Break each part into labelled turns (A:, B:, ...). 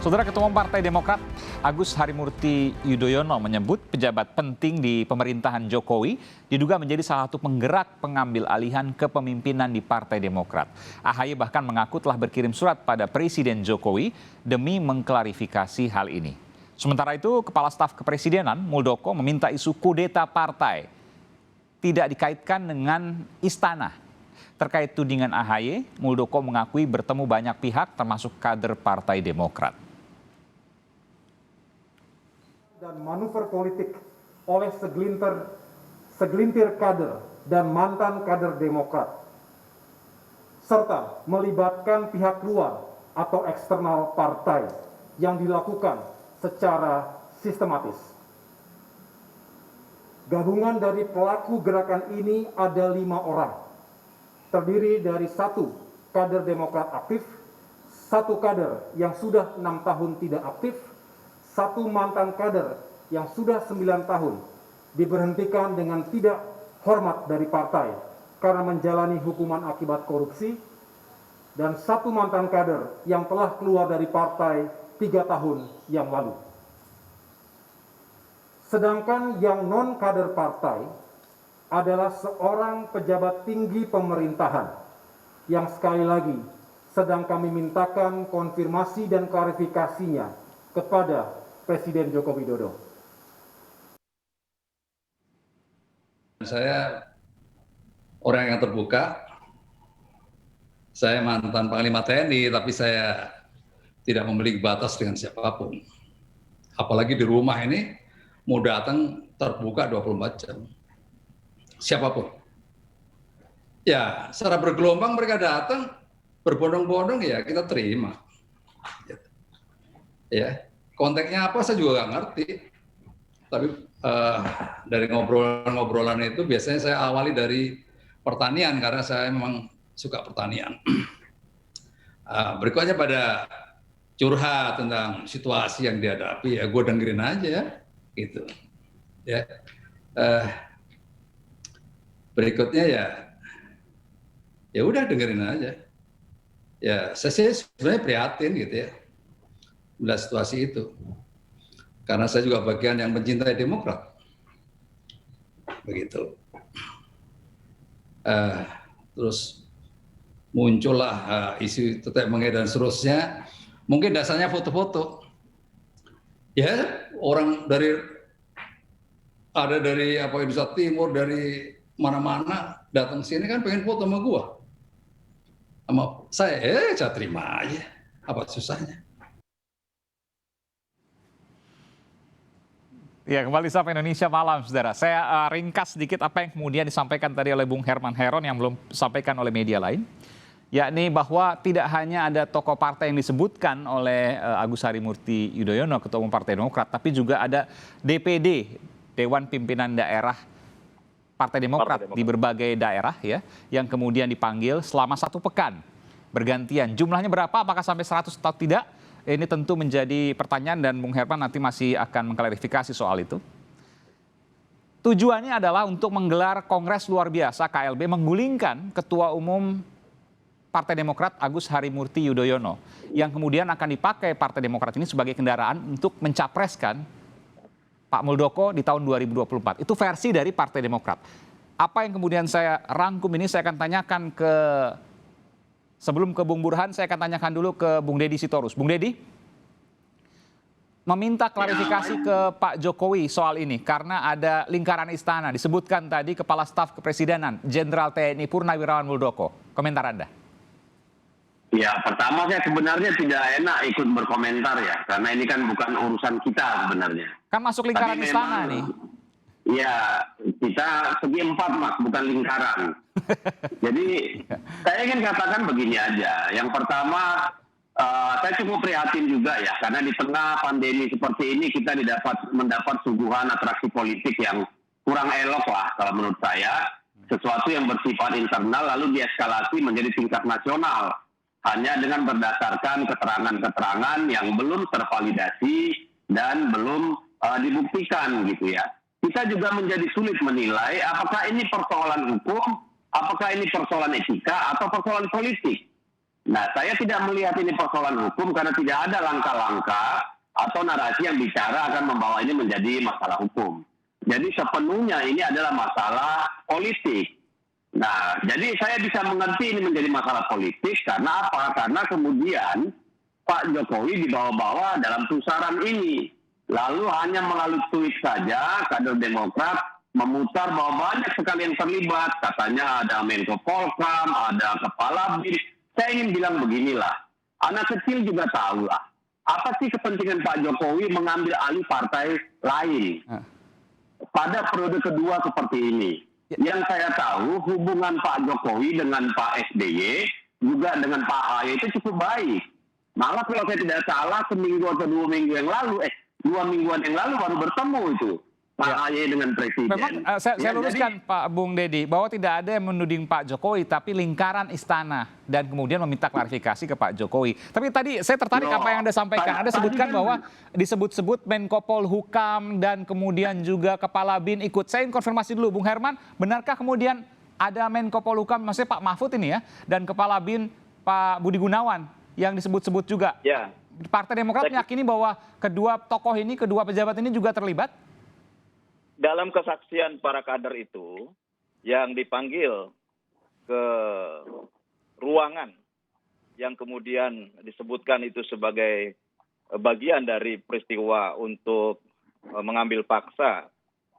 A: Saudara Ketua Umum Partai Demokrat Agus Harimurti Yudhoyono menyebut pejabat penting di pemerintahan Jokowi diduga menjadi salah satu penggerak pengambil alihan kepemimpinan di Partai Demokrat. AHY bahkan mengaku telah berkirim surat pada Presiden Jokowi demi mengklarifikasi hal ini. Sementara itu, Kepala Staf Kepresidenan Muldoko meminta isu kudeta partai tidak dikaitkan dengan istana. Terkait tudingan AHY, Muldoko mengakui bertemu banyak pihak termasuk kader Partai Demokrat.
B: Dan manuver politik oleh segelintir kader dan mantan kader Demokrat, serta melibatkan pihak luar atau eksternal partai yang dilakukan secara sistematis. Gabungan dari pelaku gerakan ini ada 5 orang, terdiri dari 1 kader Demokrat aktif, 1 kader yang sudah 6 tahun tidak aktif, 1 mantan kader yang sudah 9 tahun diberhentikan dengan tidak hormat dari partai karena menjalani hukuman akibat korupsi, dan 1 mantan kader yang telah keluar dari partai 3 tahun yang lalu. Sedangkan yang non-kader partai adalah seorang pejabat tinggi pemerintahan yang sekali lagi sedang kami mintakan konfirmasi dan klarifikasinya kepada Presiden Joko Widodo.
C: Saya orang yang terbuka, saya mantan Panglima TNI, tapi saya tidak memiliki batas dengan siapapun. Apalagi di rumah ini, mau datang terbuka 24 jam. Siapapun. Ya, secara bergelombang mereka datang, berbondong-bondong ya kita terima. Ya, konteksnya apa saya juga nggak ngerti. Tapi dari ngobrolan itu biasanya saya awali dari pertanian karena saya memang suka pertanian. Berikutnya pada curhat tentang situasi yang dihadapi, ya gue dengerin aja ya, gitu. Ya, berikutnya ya udah dengerin aja. Ya, saya sebenarnya prihatin gitu ya, melihat situasi itu. Karena saya juga bagian yang mencintai Demokrat, begitu. Terus muncullah isu tetek menge dan seterusnya. Mungkin dasarnya foto-foto. Ya, orang dari Indonesia Timur, dari mana-mana datang sini kan pengen foto sama gua. Sama saya terima aja. Apa susahnya?
A: Ya, kembali Sapa Indonesia Malam, saudara. Saya ringkas sedikit apa yang kemudian disampaikan tadi oleh Bung Herman Heron yang belum disampaikan oleh media lain. Yakni bahwa tidak hanya ada tokoh partai yang disebutkan oleh Agus Harimurti Yudhoyono, Ketua Umum Partai Demokrat, tapi juga ada DPD, Dewan Pimpinan Daerah Partai Demokrat di berbagai daerah ya, yang kemudian dipanggil selama 1 pekan bergantian. Jumlahnya berapa? Apakah sampai 100 atau tidak? Ini tentu menjadi pertanyaan dan Bung Herman nanti masih akan mengklarifikasi soal itu. Tujuannya adalah untuk menggelar Kongres Luar Biasa KLB menggulingkan Ketua Umum Partai Demokrat Agus Harimurti Yudhoyono yang kemudian akan dipakai Partai Demokrat ini sebagai kendaraan untuk mencapreskan Pak Muldoko di tahun 2024. Itu versi dari Partai Demokrat. Apa yang kemudian saya rangkum ini saya akan tanyakan sebelum ke Bung Burhan, saya akan tanyakan dulu ke Bung Deddy Sitorus. Bung Deddy, meminta klarifikasi ke Pak Jokowi soal ini karena ada lingkaran istana. Disebutkan tadi Kepala Staf Kepresidenan Jenderal TNI Purnawirawan Muldoko. Komentar Anda.
D: Ya, pertama saya sebenarnya tidak enak ikut berkomentar ya, karena ini kan bukan urusan kita sebenarnya.
A: Kan masuk lingkaran istana nih.
D: Ya, kita segi 4 Mas, bukan lingkaran. Jadi saya ingin katakan begini aja. Yang pertama, saya cukup prihatin juga ya, karena di tengah pandemi seperti ini kita mendapat suguhan atraksi politik yang kurang elok lah kalau menurut saya. Sesuatu yang bersifat internal lalu dieskalasi menjadi tingkat nasional. Hanya dengan berdasarkan keterangan-keterangan yang belum tervalidasi dan belum dibuktikan gitu ya. Kita juga menjadi sulit menilai apakah ini persoalan hukum, apakah ini persoalan etika atau persoalan politik. Nah, saya tidak melihat ini persoalan hukum karena tidak ada langkah-langkah atau narasi yang bicara akan membawa ini menjadi masalah hukum. Jadi sepenuhnya ini adalah masalah politik. Nah, jadi saya bisa mengerti ini menjadi masalah politik karena apa? Karena kemudian Pak Jokowi dibawa-bawa dalam pusaran ini. Lalu hanya melalui tweet saja kader Demokrat memutar bahwa banyak sekali yang terlibat. Katanya ada Menko Polhukam, ada Kepala BIN. Saya ingin bilang beginilah, anak kecil juga tahu lah. Apa sih kepentingan Pak Jokowi mengambil alih partai lain pada periode kedua seperti ini? Yang saya tahu hubungan Pak Jokowi dengan Pak SBY juga dengan Pak AHY itu cukup baik. Malah kalau saya tidak salah seminggu atau 2 minggu yang lalu, 2 mingguan yang lalu baru bertemu itu Pak AHY dengan Presiden.
A: Memang saya luruskan jadi, Pak Bung Deddy bahwa tidak ada yang menuding Pak Jokowi, tapi lingkaran istana dan kemudian meminta klarifikasi ke Pak Jokowi. Tapi tadi saya tertarik apa yang Anda sampaikan. Anda sebutkan bahwa disebut-sebut Menko Polhukam dan kemudian juga Kepala BIN ikut. Saya ingin konfirmasi dulu, Bung Herman, benarkah kemudian ada Menko Polhukam, maksudnya Pak Mahfud ini ya, dan Kepala BIN Pak Budi Gunawan yang disebut-sebut juga?
E: Ya.
A: Partai Demokrat meyakini bahwa kedua tokoh ini, kedua pejabat ini juga terlibat?
E: Dalam kesaksian para kader itu yang dipanggil ke ruangan yang kemudian disebutkan itu sebagai bagian dari peristiwa untuk mengambil paksa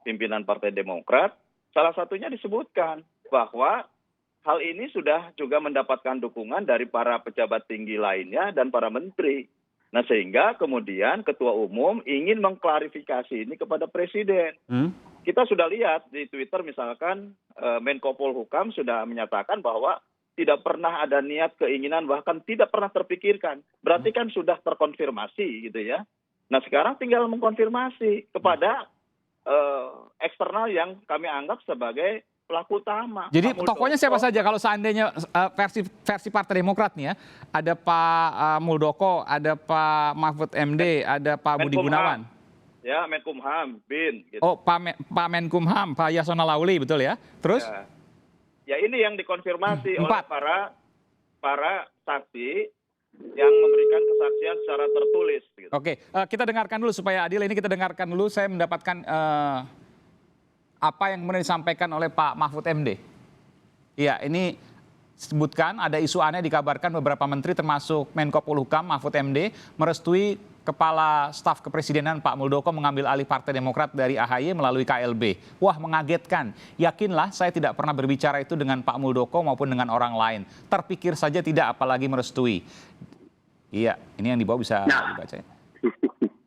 E: pimpinan Partai Demokrat, salah satunya disebutkan bahwa hal ini sudah juga mendapatkan dukungan dari para pejabat tinggi lainnya dan para menteri. Nah, sehingga kemudian Ketua Umum ingin mengklarifikasi ini kepada Presiden. Kita sudah lihat di Twitter misalkan Menko Polhukam sudah menyatakan bahwa tidak pernah ada niat, keinginan, bahkan tidak pernah terpikirkan. Berarti kan sudah terkonfirmasi gitu ya. Nah, sekarang tinggal mengkonfirmasi kepada eksternal yang kami anggap sebagai pelaku utama.
A: Jadi tokohnya siapa saja kalau seandainya versi Partai Demokrat nih ya, ada Pak Muldoko, ada Pak Mahfud MD, ada Pak Budi Gunawan.
E: Ya, Menkumham, BIN. Gitu.
A: Oh, Pak Menkumham, Pak Yasona Lauli, betul ya? Terus?
E: Ya ini yang dikonfirmasi oleh para saksi yang memberikan kesaksian secara tertulis. Gitu.
A: Oke, kita dengarkan dulu supaya adil. Ini kita dengarkan dulu. Saya mendapatkan apa yang kemudian disampaikan oleh Pak Mahfud MD. Iya, ini sebutkan ada isu aneh dikabarkan beberapa menteri termasuk Menko Polhukam Mahfud MD merestui Kepala Staf Kepresidenan Pak Muldoko mengambil alih Partai Demokrat dari AHY melalui KLB. Wah, mengagetkan. Yakinlah saya tidak pernah berbicara itu dengan Pak Muldoko maupun dengan orang lain. Terpikir saja tidak, apalagi merestui. Iya, ini yang di bawah bisa dibaca.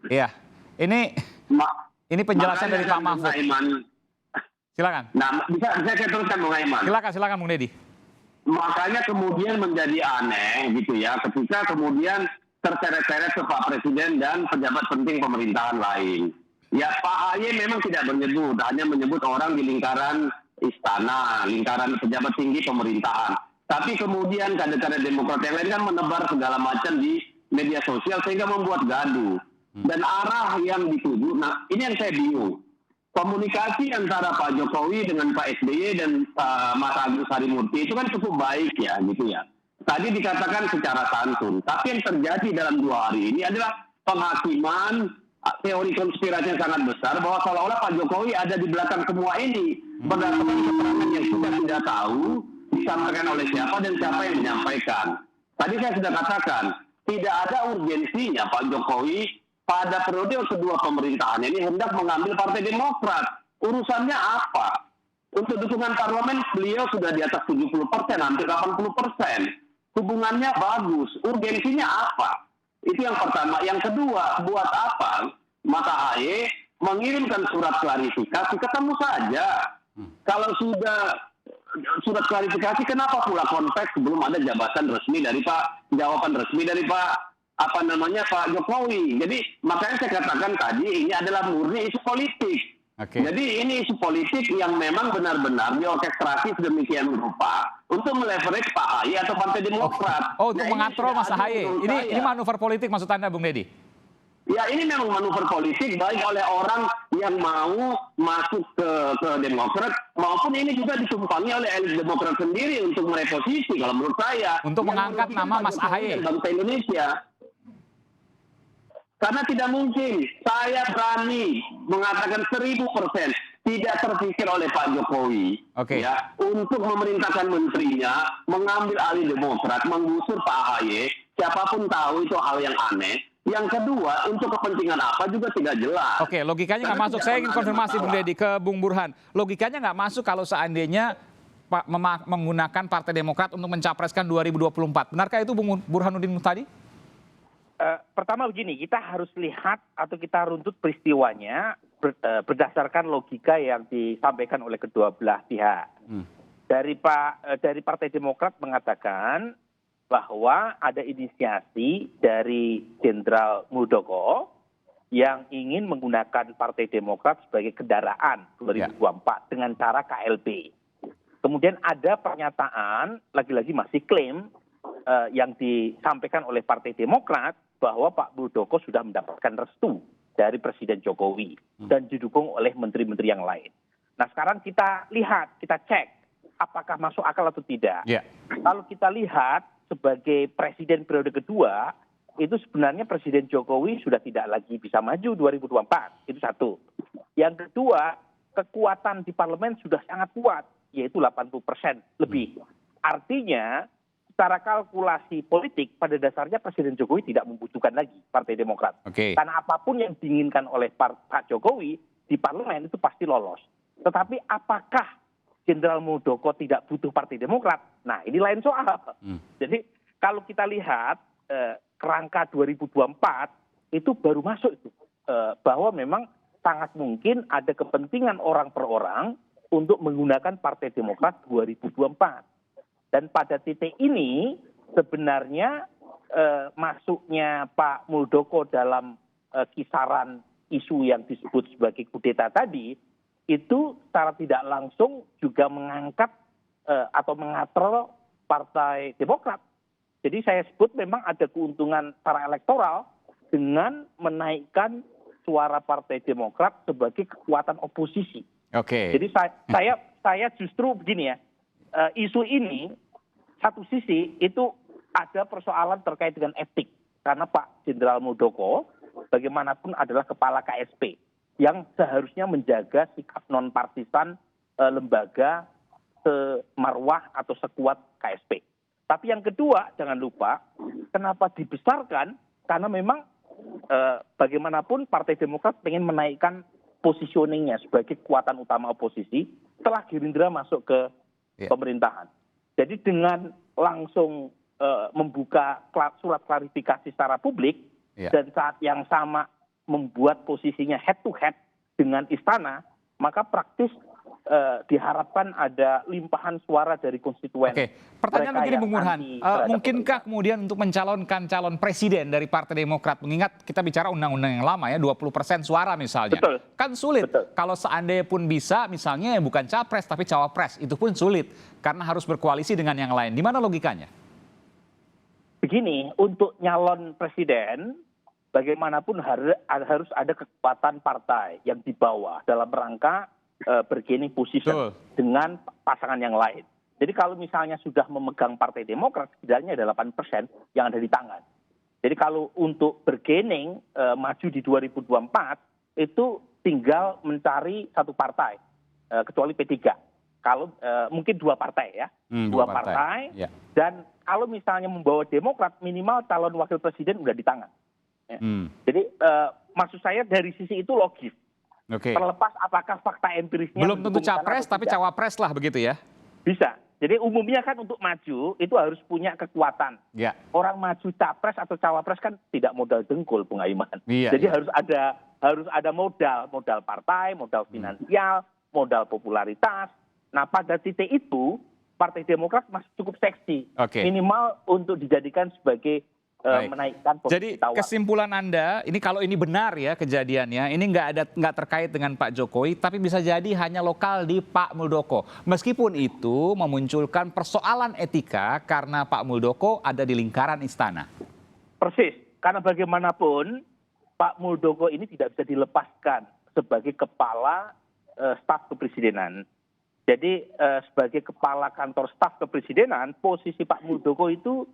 A: Iya, ini penjelasan dari Pak Mahfud. Silakan.
D: Nah, bisa saya teruskan Bung Aiman.
A: Silakan Bung Deddy.
D: Makanya kemudian menjadi aneh gitu ya, ketika kemudian terseret-seret ke Pak Presiden dan pejabat penting pemerintahan lain. Ya, Pak AHY memang tidak menyebut, hanya menyebut orang di lingkaran istana, lingkaran pejabat tinggi pemerintahan. Tapi kemudian kader-kader Demokrat yang lain kan menebar segala macam di media sosial sehingga membuat gaduh. Dan arah yang dituju, nah ini yang saya bingung. Komunikasi antara Pak Jokowi dengan Pak SBY dan Mas Agus Harimurti itu kan cukup baik ya, gitu ya. Tadi dikatakan secara santun, tapi yang terjadi dalam 2 hari ini adalah penghakiman teori konspirasi yang sangat besar bahwa seolah-olah Pak Jokowi ada di belakang semua ini berdasarkan keterangan yang sudah tidak tahu disampaikan oleh siapa dan siapa yang menyampaikan. Tadi saya sudah katakan tidak ada urgensinya Pak Jokowi pada periode kedua pemerintahan ini hendak mengambil Partai Demokrat. Urusannya apa? Untuk dukungan parlemen beliau sudah di atas 70%, hampir 80%. Hubungannya bagus. Urgensinya apa? Itu yang pertama. Yang kedua, buat apa Mas AHY mengirimkan surat klarifikasi? Ketemu saja. Kalau sudah surat klarifikasi, kenapa pula konteks belum ada jawaban resmi dari Pak Pak Jokowi. Jadi makanya saya katakan tadi ini adalah murni isu politik.
A: Okay.
D: Jadi ini isu politik yang memang benar-benar diorkestrasi sedemikian rupa untuk meleverage Pak AHY atau Partai Demokrat.
A: Oh, untuk mengatur Mas AHY. Ini manuver politik maksud Anda, Bung Deddy?
D: Ya ini memang manuver politik baik oleh orang yang mau masuk ke Demokrat maupun ini juga ditumpangi oleh elit Demokrat sendiri untuk mereposisi kalau menurut saya.
A: Untuk
D: Yang
A: mengangkat
D: merugikan
A: nama
D: Pak
A: Mas
D: Jokowi
A: AHY.
D: dan bangsa Indonesia. Karena tidak mungkin saya berani mengatakan 1000% tidak terpikir oleh Pak Jokowi
A: Oke.
D: ya untuk memerintahkan menterinya mengambil alih Demokrat, menggusur Pak AHY. Siapapun tahu itu hal yang aneh. Yang kedua, untuk kepentingan apa juga tidak jelas.
A: Oke, logikanya nggak
D: Karena
A: masuk.
D: tidak
A: Saya ingin
D: pernah ada
A: konfirmasi Bung
D: masalah.
A: Deddy ke Bung Burhan. Logikanya nggak masuk kalau seandainya Pak menggunakan Partai Demokrat untuk mencapreskan 2024. Benarkah itu Bung Burhanuddin Muhtadi?
F: Pertama begini, kita harus lihat atau kita runtut peristiwanya berdasarkan logika yang disampaikan oleh kedua belah pihak. Dari Partai Demokrat mengatakan bahwa ada inisiasi dari Jenderal Muldoko yang ingin menggunakan Partai Demokrat sebagai kendaraan 2024 dengan cara KLB. Kemudian ada pernyataan, lagi-lagi masih klaim yang disampaikan oleh Partai Demokrat bahwa Pak Muldoko sudah mendapatkan restu dari Presiden Jokowi dan didukung oleh menteri-menteri yang lain. Nah sekarang kita lihat, kita cek apakah masuk akal atau tidak.
A: Ya.
F: Kalau kita lihat sebagai presiden periode kedua, itu sebenarnya Presiden Jokowi sudah tidak lagi bisa maju 2024. Itu satu. Yang kedua, kekuatan di parlemen sudah sangat kuat, yaitu 80% lebih. Artinya, secara kalkulasi politik, pada dasarnya Presiden Jokowi tidak membutuhkan lagi Partai Demokrat.
A: Oke.
F: Karena apapun yang diinginkan oleh Pak Jokowi di parlemen itu pasti lolos. Tetapi apakah Jenderal Muldoko tidak butuh Partai Demokrat? Nah, ini lain soal. Jadi kalau kita lihat kerangka 2024 itu baru masuk itu bahwa memang sangat mungkin ada kepentingan orang per orang untuk menggunakan Partai Demokrat 2024. Dan pada titik ini sebenarnya masuknya Pak Muldoko dalam kisaran isu yang disebut sebagai kudeta tadi itu secara tidak langsung juga mengangkat atau mengatrol Partai Demokrat. Jadi saya sebut memang ada keuntungan secara elektoral dengan menaikkan suara Partai Demokrat sebagai kekuatan oposisi.
A: Oke.
F: Jadi saya justru begini ya, isu ini satu sisi itu ada persoalan terkait dengan etik. Karena Pak Jenderal Muldoko bagaimanapun adalah kepala KSP. Yang seharusnya menjaga sikap non-partisan lembaga semarwah atau sekuat KSP. Tapi yang kedua, jangan lupa, kenapa dibesarkan? Karena memang bagaimanapun Partai Demokrat ingin menaikkan positioningnya sebagai kekuatan utama oposisi setelah Gerindra masuk ke pemerintahan. Jadi dengan langsung membuka surat klarifikasi secara publik dan saat yang sama membuat posisinya head to head dengan istana, maka praktis diharapkan ada limpahan suara dari konstituen.
A: Oke, pertanyaan begini Bung Burhan, mungkinkah kemudian untuk mencalonkan calon presiden dari Partai Demokrat, mengingat kita bicara undang-undang yang lama ya, 20% suara misalnya.
F: Betul.
A: Kan sulit.
F: Betul.
A: Kalau seandainya pun bisa, misalnya bukan capres tapi cawapres, itu pun sulit karena harus berkoalisi dengan yang lain. Di mana logikanya?
F: Begini, untuk nyalon presiden, bagaimanapun harus ada kekuatan partai yang dibawa dalam rangka bergaining position dengan pasangan yang lain. Jadi kalau misalnya sudah memegang Partai Demokrat, setidaknya ada 8% yang ada di tangan. Jadi kalau untuk bergaining maju di 2024, itu tinggal mencari satu partai, kecuali P3. Kalau mungkin dua partai ya, dua partai. Ya. Dan kalau misalnya membawa Demokrat, minimal calon wakil presiden udah di tangan. Ya. Jadi maksud saya dari sisi itu logis. Terlepas apakah fakta empirisnya
A: belum tentu capres tapi cawapres lah begitu ya?
F: Bisa. Jadi umumnya kan untuk maju itu harus punya kekuatan. Ya. Orang maju capres atau cawapres kan tidak modal dengkul, Bung Aiman. Iya, jadi harus ada modal partai, modal finansial, modal popularitas. Nah pada titik itu Partai Demokrat masih cukup seksi, minimal untuk dijadikan sebagai menaikkan posisi
A: Jadi kesimpulan Anda, ini kalau ini benar ya kejadiannya, ini nggak terkait dengan Pak Jokowi, tapi bisa jadi hanya lokal di Pak Muldoko. Meskipun itu memunculkan persoalan etika karena Pak Muldoko ada di lingkaran istana.
F: Persis, karena bagaimanapun Pak Muldoko ini tidak bisa dilepaskan sebagai kepala staf kepresidenan. Jadi sebagai kepala kantor staf kepresidenan, posisi Pak Muldoko itu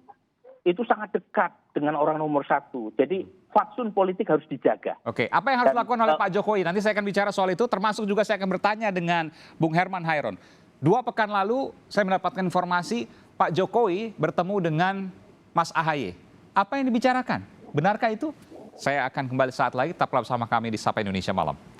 F: sangat dekat dengan orang nomor satu. Jadi fatsun politik harus dijaga.
A: Oke, apa yang harus dilakukan oleh Pak Jokowi? Nanti saya akan bicara soal itu, termasuk juga saya akan bertanya dengan Bung Herman Hairon. 2 pekan lalu saya mendapatkan informasi Pak Jokowi bertemu dengan Mas AHY. Apa yang dibicarakan? Benarkah itu? Saya akan kembali saat lagi, tetaplah bersama kami di Sapa Indonesia Malam.